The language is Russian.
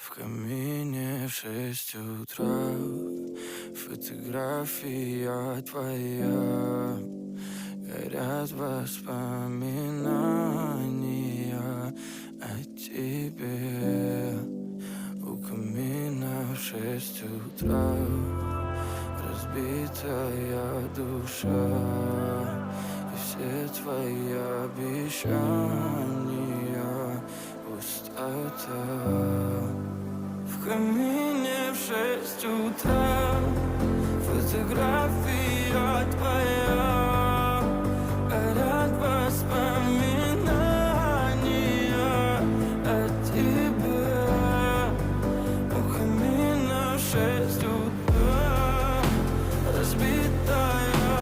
В камине в 6 утра фотография твоя. Горят воспоминания о тебе. У камина в 6 утра разбитая душа, и все твои обещания пустота. В камине в 6 утра фотография